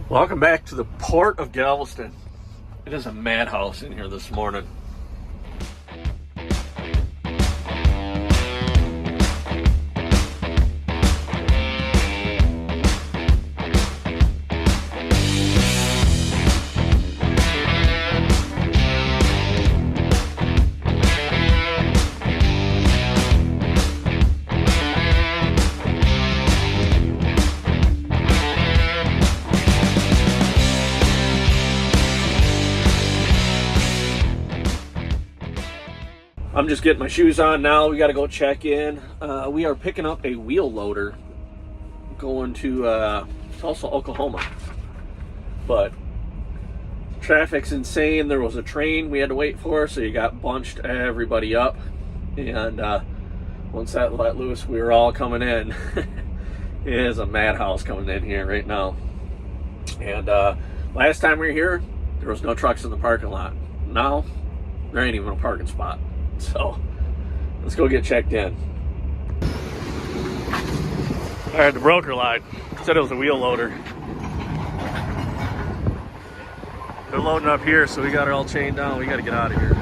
Welcome back to the Port of Galveston. It is a madhouse in here this morning. I'm just getting my shoes on now. We got to go check in. We are picking up a wheel loader going to Tulsa, Oklahoma. But traffic's insane. There was a train we had to wait for, so you got bunched everybody up. And once that let loose, we were all coming in. It is a madhouse coming in here right now. And last time we were here, there was no trucks in the parking lot. Now, there ain't even a parking spot. So, let's go get checked in. Alright, the broker lied. Said it was a wheel loader. They're loading up here, so we got it all chained down. We got to get out of here.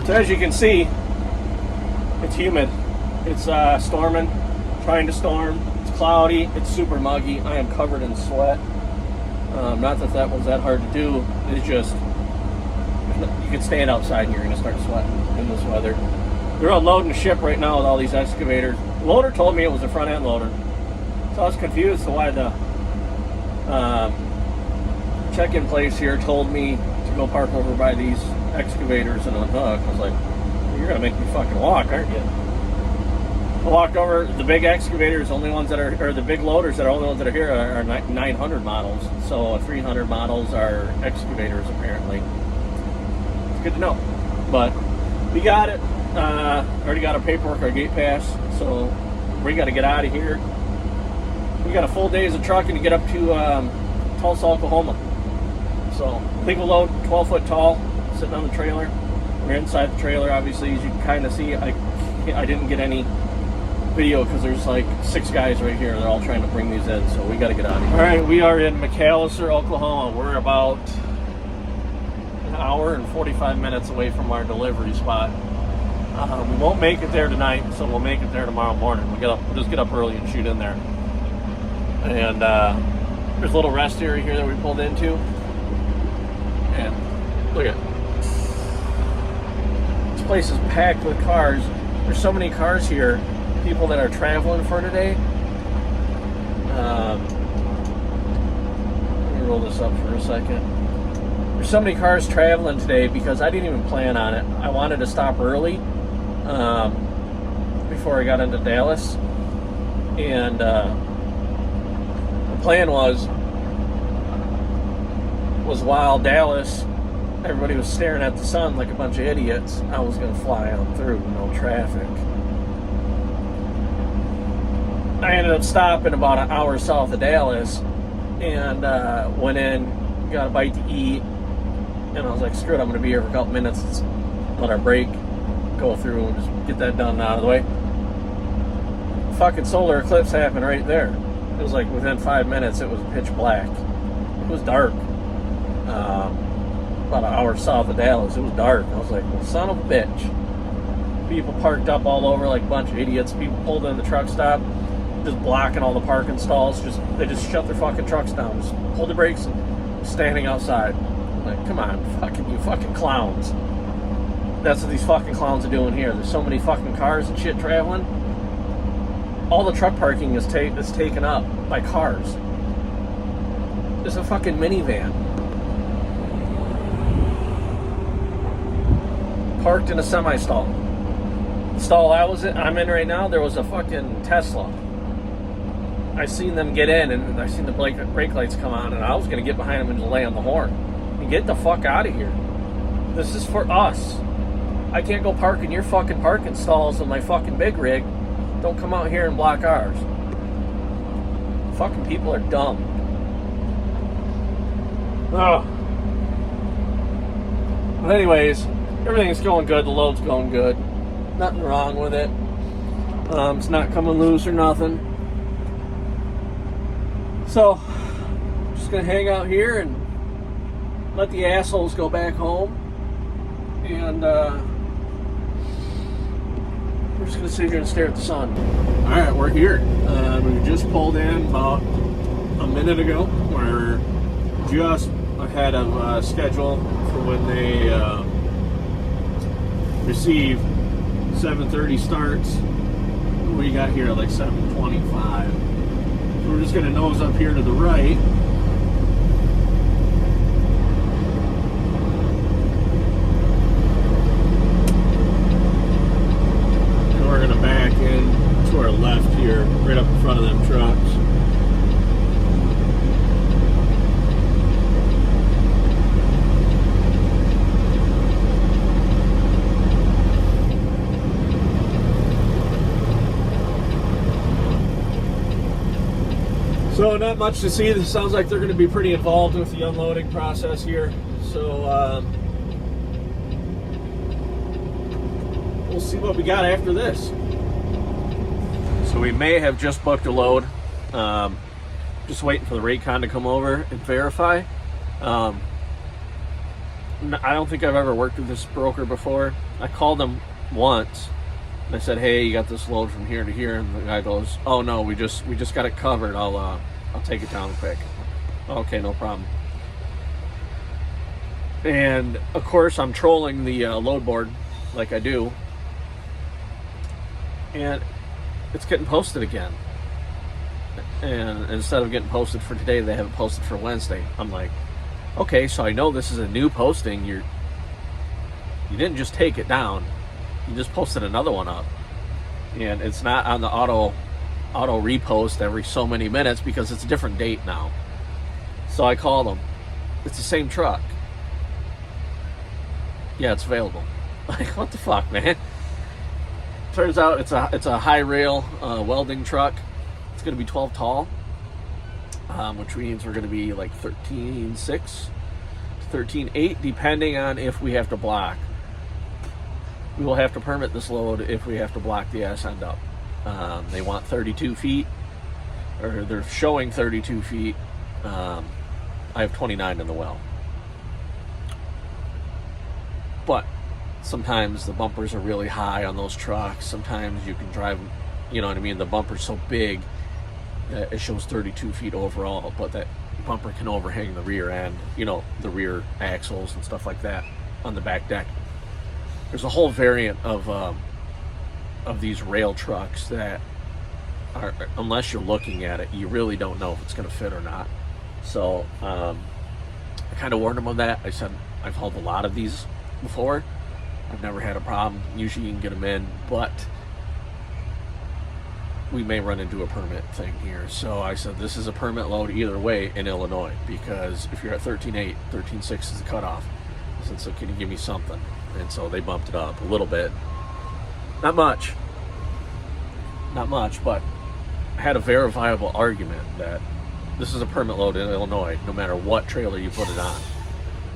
So as you can see, it's humid. It's storming, trying to storm. It's cloudy. It's super muggy. I am covered in sweat. Not that that was that hard to do. It's just, you can stand outside and you're going to start sweating in this weather. They're unloading the ship right now with all these excavators. The loader told me it was a front end loader. So I was confused as to why the check-in place here told me to go park over by these excavators and unhook. I was like, you're going to make me fucking walk, aren't you? I walked over. The big excavators, only ones that are, or the big loaders that are only ones that are here are 900 models. So 300 models are excavators apparently. Good to know. But we got it. Already got our paperwork, our gate pass. So we got to get out of here. We got a full day's of trucking to get up to Tulsa, Oklahoma. So I think we'll load 12 foot tall, sitting on the trailer. We're inside the trailer, obviously, as you can kind of see. I didn't get any video because there's like 6 guys right here. They're all trying to bring these in, so we got to get out of here. All right, we are in McAlester, Oklahoma. We're about an hour and 45 minutes away from our delivery spot. We won't make it there tonight, so we'll make it there tomorrow morning. We'll just get up early and shoot in there. And there's a little rest area here that we pulled into. And look at this place is packed with cars. There's so many cars here. People that are traveling for today. Let me roll this up for a second. There's so many cars traveling today because I didn't even plan on it. I wanted to stop early before I got into Dallas, and the plan was while Dallas, everybody was staring at the sun like a bunch of idiots, I was going to fly on through, no traffic. I ended up stopping about an hour south of Dallas and went in, got a bite to eat, and I was like, screw it, I'm going to be here for a couple minutes. Let's let our break go through and just get that done and out of the way. Fucking solar eclipse happened right there. It was like within 5 minutes, it was pitch black. It was dark. About an hour south of Dallas, it was dark. I was like, well, son of a bitch. People parked up all over like a bunch of idiots. People pulled in the truck stop, just blocking all the parking stalls. They just shut their fucking trucks down, just pulled the brakes and standing outside. I'm like, come on, you fucking clowns. That's what these fucking clowns are doing here. There's so many fucking cars and shit traveling. All the truck parking is taken up by cars. There's a fucking minivan parked in a semi-stall. The stall I'm in right now, there was a fucking Tesla. I seen them get in, and I seen the brake lights come on, and I was going to get behind them and lay on the horn. And get the fuck out of here. This is for us. I can't go park in your fucking parking stalls with my fucking big rig. Don't come out here and block ours. Fucking people are dumb. Oh. But anyways, everything's going good. The load's going good. Nothing wrong with it. It's not coming loose or nothing. So, just gonna hang out here and let the assholes go back home. And we're just gonna sit here and stare at the sun. Alright, we're here. We just pulled in about a minute ago. We're just ahead of schedule for when they receive 7:30 starts. We got here at like 7:25. So we're just gonna nose up here to the right. And we're gonna back in to our left here, right up in front of them trucks. So not much to see. This sounds like they're going to be pretty involved with the unloading process here. So we'll see what we got after this. So we may have just booked a load. Just waiting for the Raycon to come over and verify. I don't think I've ever worked with this broker before. I called them once. I said, "Hey, you got this load from here to here," and the guy goes, "Oh no, we just got it covered. I'll take it down quick." Okay, no problem. And of course, I'm trolling the load board like I do, and it's getting posted again. And instead of getting posted for today, they have it posted for Wednesday. I'm like, okay, so I know this is a new posting. You didn't just take it down. You just posted another one up, and it's not on the auto repost every so many minutes because it's a different date now. So I called them. It's the same truck. Yeah, it's available. Like, what the fuck, man? Turns out it's a high rail welding truck. It's going to be 12 tall, which means we're going to be like 13.6 to 13.8, depending on if we have to block. We will have to permit this load if we have to block the ass end up. They want 32 feet, or they're showing 32 feet. I have 29 in the well. But sometimes the bumpers are really high on those trucks. Sometimes you can drive, you know what I mean? The bumper's so big that it shows 32 feet overall, but that bumper can overhang the rear end, you know, the rear axles and stuff like that on the back deck. There's a whole variant of these rail trucks that are, unless you're looking at it, you really don't know if it's going to fit or not. So I kind of warned them of that. I said, I've hauled a lot of these before. I've never had a problem. Usually you can get them in, but we may run into a permit thing here. So I said, this is a permit load either way in Illinois, because if you're at 13.8, 13.6 is the cutoff. I said, so can you give me something? And so they bumped it up a little bit. Not much, but I had a verifiable argument that this is a permit load in Illinois, no matter what trailer you put it on.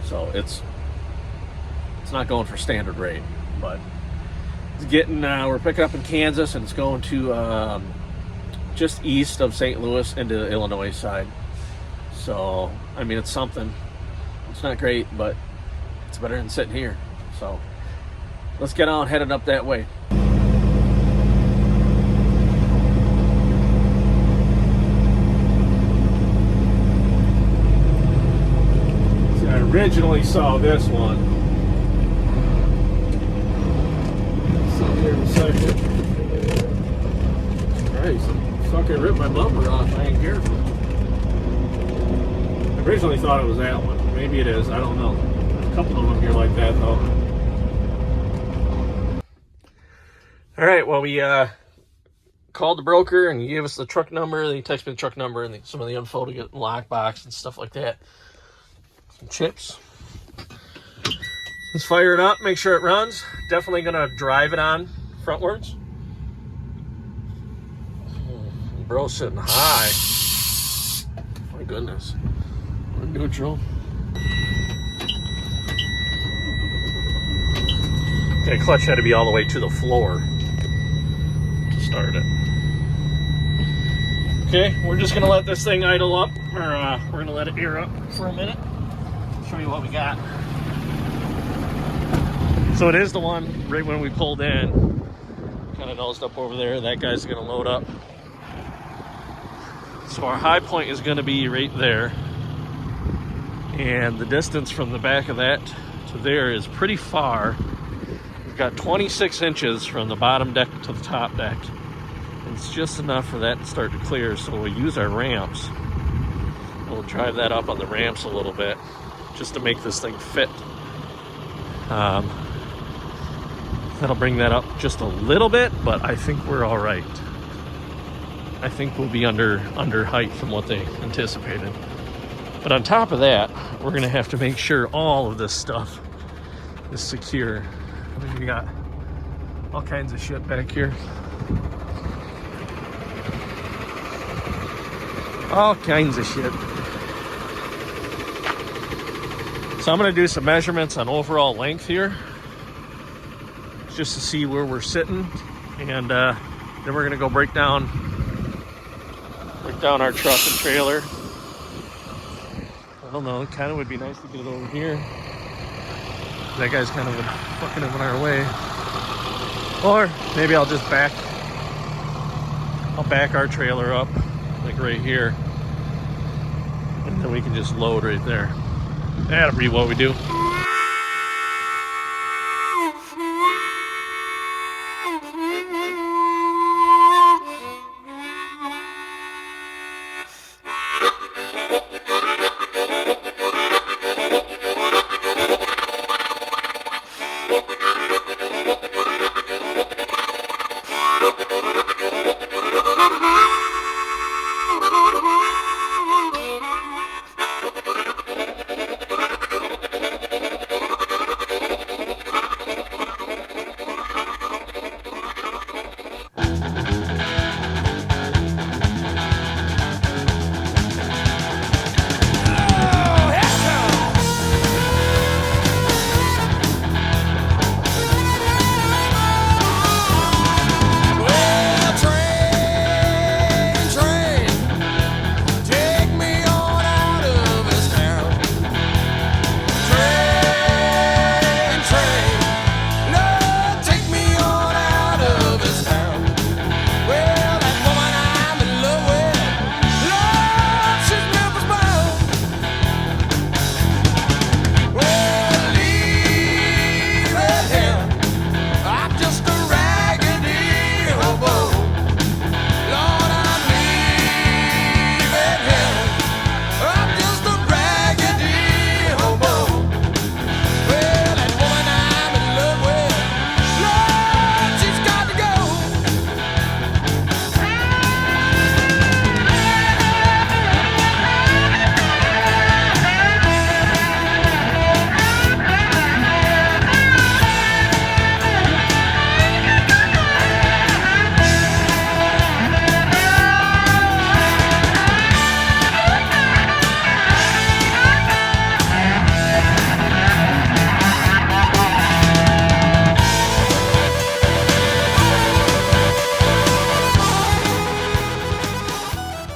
So it's not going for standard rate, but it's getting, we're picking up in Kansas, and it's going to just east of St. Louis into the Illinois side. So, I mean, it's something. It's not great, but it's better than sitting here. So let's get on headed up that way. See, I originally saw this one. So here in a second. Christ, fucking ripped my bumper off. I ain't careful. I originally thought it was that one. Maybe it is. I don't know. There's a couple of them here like that, though. All right, well, we called the broker, and he gave us the truck number. Then he texted me the truck number and some of the info to get the lockbox and stuff like that. Some chips. Let's fire it up, make sure it runs. Definitely going to drive it on frontwards. Bro's sitting high. My goodness. We're neutral. Okay, clutch had to be all the way to the floor to start it. Okay, we're just gonna let this thing idle up, or we're gonna let it air up for a minute. Show you what we got. So it is the one right when we pulled in, kind of nosed up over there. That guy's gonna load up. So our high point is gonna be right there. And the distance from the back of that to there is pretty far. We've got 26 inches from the bottom deck to the top deck. It's just enough for that to start to clear, so we'll use our ramps. We'll drive that up on the ramps a little bit, just to make this thing fit. That'll bring that up just a little bit, but I think we're all right. I think we'll be under height from what they anticipated. But on top of that, we're gonna have to make sure all of this stuff is secure. I mean, we got all kinds of shit back here. All kinds of shit. So I'm gonna do some measurements on overall length here, just to see where we're sitting, and then we're gonna go break down our truck and trailer. I don't know, it kind of would be nice to get it over here. That guy's kind of fucking in our way. Or maybe I'll just back our trailer up, like right here. And then we can just load right there. That'll be what we do.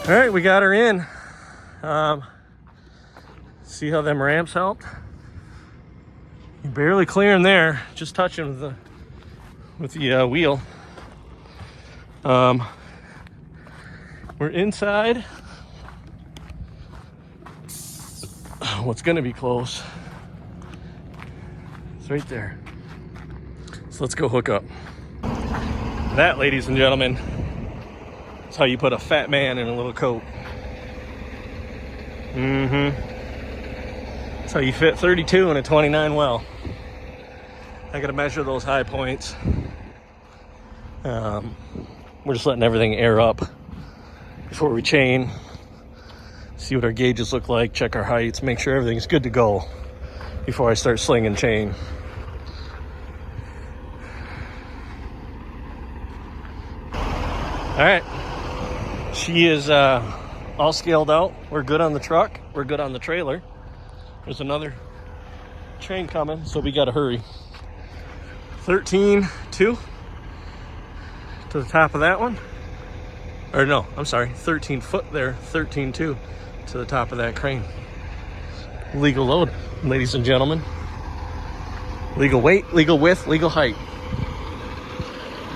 All right, we got her in. See how them ramps helped? You're barely clearing there, just touching with the wheel. We're inside what's gonna be close. It's right there. So let's go hook up. That, ladies and gentlemen, is how you put a fat man in a little coat. That's how you fit 32 in a 29 well. I gotta measure those high points. We're just letting everything air up before we chain. See what our gauges look like, check our heights, make sure everything's good to go before I start slinging chain. All right, she is all scaled out. We're good on the truck, we're good on the trailer. There's another train coming, so we gotta hurry. 13.2 to the top of that one. Or no, I'm sorry, 13 foot there, 13.2 to the top of that crane. Legal load, ladies and gentlemen. Legal weight, legal width, legal height.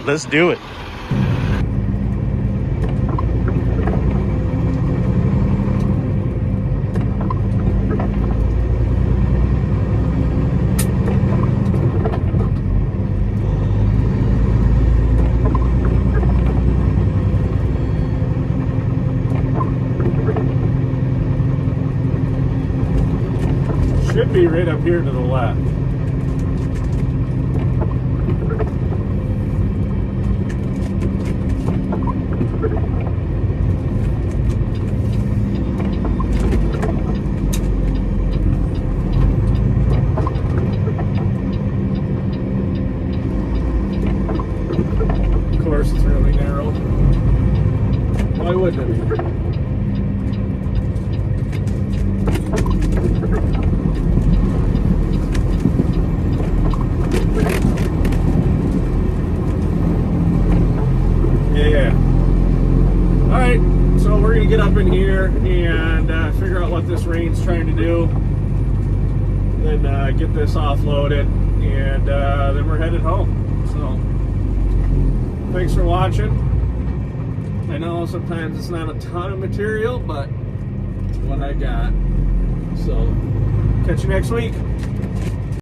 Let's do it. Should be right up here to the left. Of course, it's really narrow. Why wouldn't it be? Yeah. All right, so we're gonna get up in here and figure out what this rain's trying to do. Then get this offloaded, and then we're headed home. So, thanks for watching. I know sometimes it's not a ton of material, but it's what I got. So, catch you next week.